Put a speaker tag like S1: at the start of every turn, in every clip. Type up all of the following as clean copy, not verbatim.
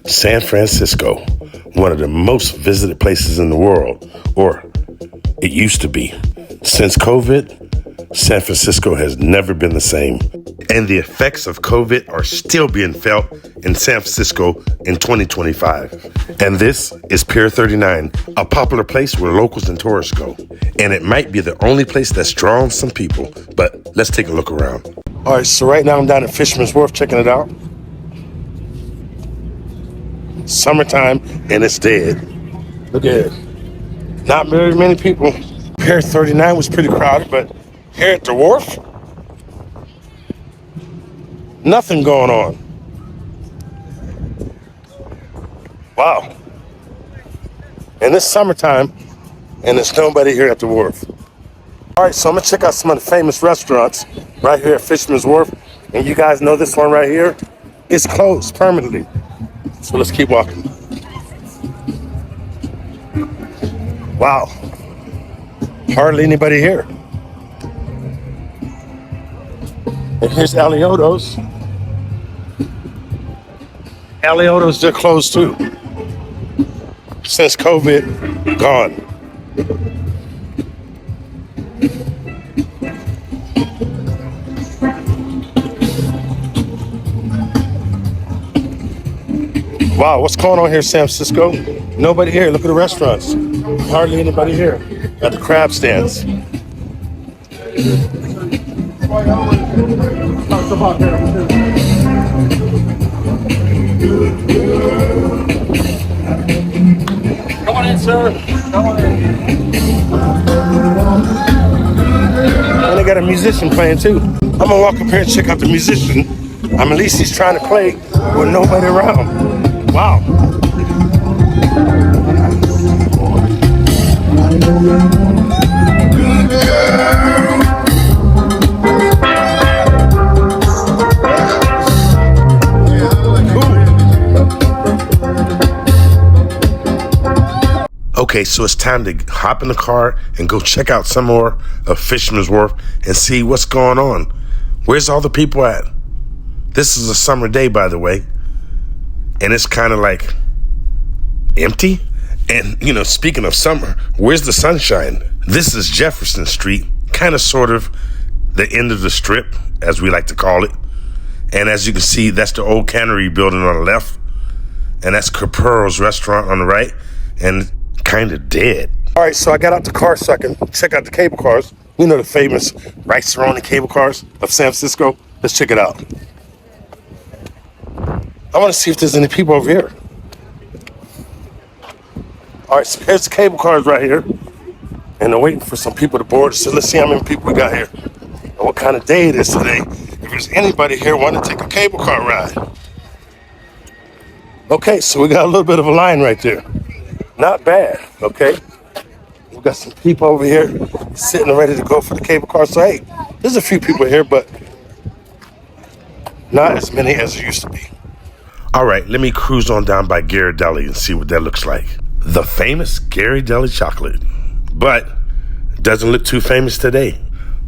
S1: San Francisco, one of the most visited places in the world, or it used to be. Since COVID, San Francisco has never been the same. And the effects of COVID are still being felt in San Francisco in 2025. And this is Pier 39, a popular place where locals and tourists go. And it might be the only place that's drawn some people, but let's take a look around. All right, so right now I'm down at Fisherman's Wharf checking it out. Summertime and it's dead. Look at it. Not very many people. Pier 39 was pretty crowded, but here at the Wharf, nothing going on. Wow. And it's summertime and there's nobody here at the Wharf. All right, so I'm gonna check out some of the famous restaurants right here at Fisherman's Wharf. And you guys know this one right here is closed permanently. So let's keep walking. Wow. Hardly anybody here. And here's Alioto's. Alioto's, they're closed too. Since COVID, gone. Wow, what's going on here, San Francisco? Nobody here. Look at the restaurants. Hardly anybody here. Got the crab stands.
S2: Come on in, sir. Come on in.
S1: And they got a musician playing too. I'm gonna walk up here and check out the musician. At least he's trying to play with nobody around. Wow. Okay, so it's time to hop in the car and go check out some more of Fisherman's Wharf and see what's going on. Where's all the people at? This is a summer day, by the way, and it's kind of like empty. And, you know, speaking of summer, where's the sunshine? This is Jefferson Street, kind of sort of the end of the strip, as we like to call it. And as you can see, that's the old cannery building on the left. And that's Capero's restaurant on the right. And kind of dead. All right, so I got out the car so I can check out the cable cars. You know, the famous rice-a-roni cable cars of San Francisco. Let's check it out. I want to see if there's any people over here. All right, so here's the cable cars right here. And they're waiting for some people to board. So let's see how many people we got here. And what kind of day it is today. If there's anybody here wanting to take a cable car ride. Okay, so we got a little bit of a line right there. Not bad, okay? We got some people over here sitting and ready to go for the cable car. So, hey, there's a few people here, but not as many as there used to be. All right, let me cruise on down by Ghirardelli and see what that looks like. The famous Ghirardelli chocolate, but doesn't look too famous today.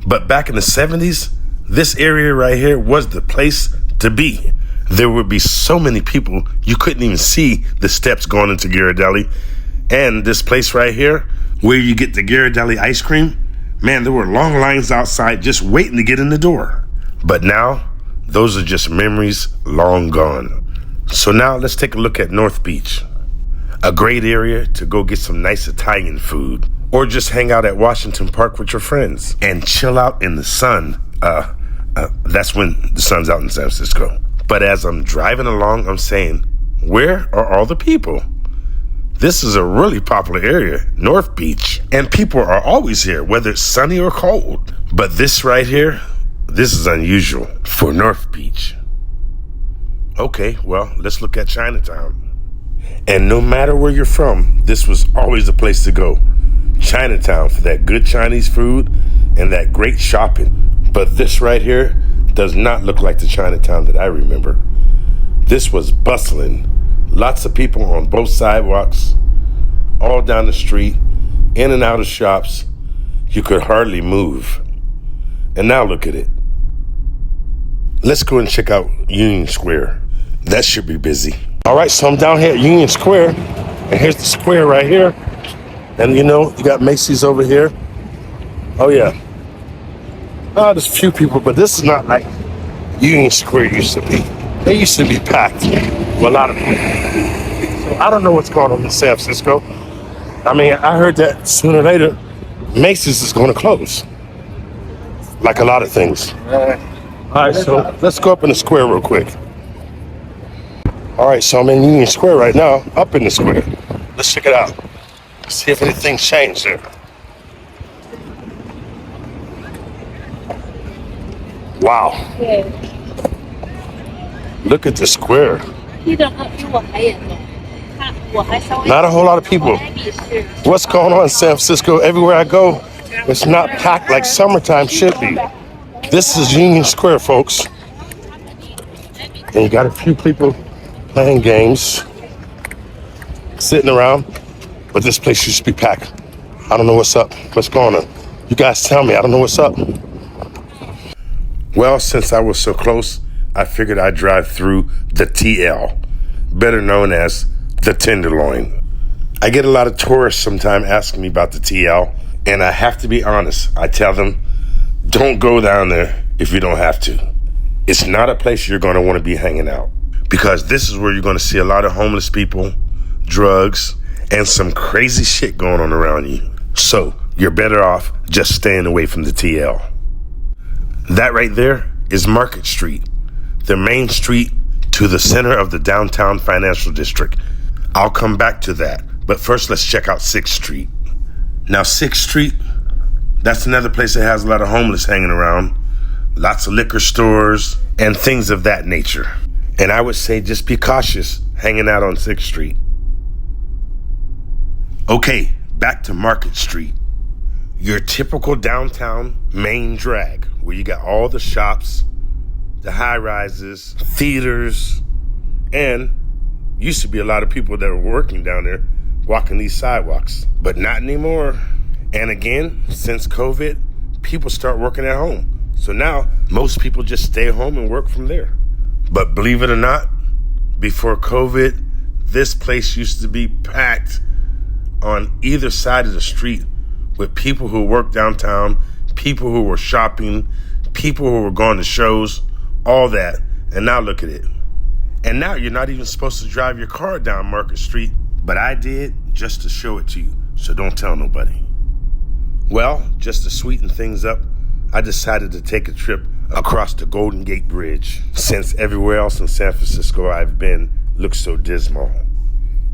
S1: But back in the 70s, this area right here was the place to be. There would be so many people, you couldn't even see the steps going into Ghirardelli. And this place right here, where you get the Ghirardelli ice cream, man, there were long lines outside just waiting to get in the door. But now, those are just memories long gone. So now let's take a look at North Beach. A great area to go get some nice Italian food. Or just hang out at Washington Park with your friends. And chill out in the sun. That's when the sun's out in San Francisco. But as I'm driving along, I'm saying, where are all the people? This is a really popular area, North Beach. And people are always here, whether it's sunny or cold. But this right here, this is unusual for North Beach. Okay, well, let's look at Chinatown. And no matter where you're from, this was always the place to go. Chinatown for that good Chinese food and that great shopping. But this right here does not look like the Chinatown that I remember. This was bustling. Lots of people on both sidewalks, all down the street, in and out of shops. You could hardly move. And now look at it. Let's go and check out Union Square. That should be busy. All right, so I'm down here at Union Square, and here's the square right here. And you know, you got Macy's over here. Oh yeah. Oh, there's a few people, but this is not like Union Square used to be. It used to be packed with a lot of people. So I don't know what's going on in San Francisco. I mean, I heard that sooner or later, Macy's is going to close. Like a lot of things. All right, so let's go up in the square real quick. All right, so I'm in Union Square right now, up in the square. Let's check it out. See if anything's changed there. Wow. Look at the square. Not a whole lot of people. What's going on in San Francisco? Everywhere I go, it's not packed like summertime should be. This is Union Square, folks. And you got a few people playing games, sitting around, but this place used to be packed. I don't know what's up. What's going on? You guys tell me. I don't know what's up. Well, since I was so close, I figured I'd drive through the TL, better known as the Tenderloin. I get a lot of tourists sometimes asking me about the TL, and I have to be honest. I tell them, don't go down there if you don't have to. It's not a place you're going to want to be hanging out, because this is where you're going to see a lot of homeless people, drugs, and some crazy shit going on around you. So you're better off just staying away from the TL. That right there is Market Street, the main street to the center of the downtown financial district. I'll come back to that, but first let's check out 6th Street. Now 6th Street, that's another place that has a lot of homeless hanging around, lots of liquor stores, and things of that nature. And I would say just be cautious hanging out on 6th Street. Okay, back to Market Street. Your typical downtown main drag, where you got all the shops, the high-rises, theaters, and used to be a lot of people that were working down there walking these sidewalks, but not anymore. And again, since COVID, people start working at home. So now most people just stay home and work from there. But believe it or not, before COVID, this place used to be packed on either side of the street with people who worked downtown, people who were shopping, people who were going to shows, all that. And now look at it. And now you're not even supposed to drive your car down Market Street, but I did just to show it to you, so don't tell nobody. Well, just to sweeten things up, I decided to take a trip across the Golden Gate Bridge, since everywhere else in San Francisco I've been looks so dismal.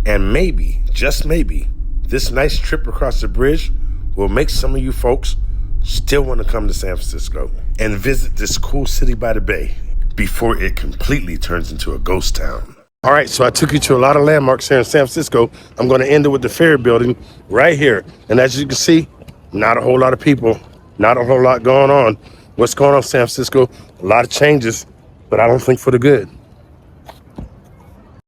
S1: And maybe, just maybe, this nice trip across the bridge will make some of you folks still want to come to San Francisco and visit this cool city by the bay before it completely turns into a ghost town. All right, so I took you to a lot of landmarks here in San Francisco. I'm going to end it with the Ferry Building right here. And as you can see, not a whole lot of people, not a whole lot going on. What's going on in San Francisco? A lot of changes, but I don't think for the good.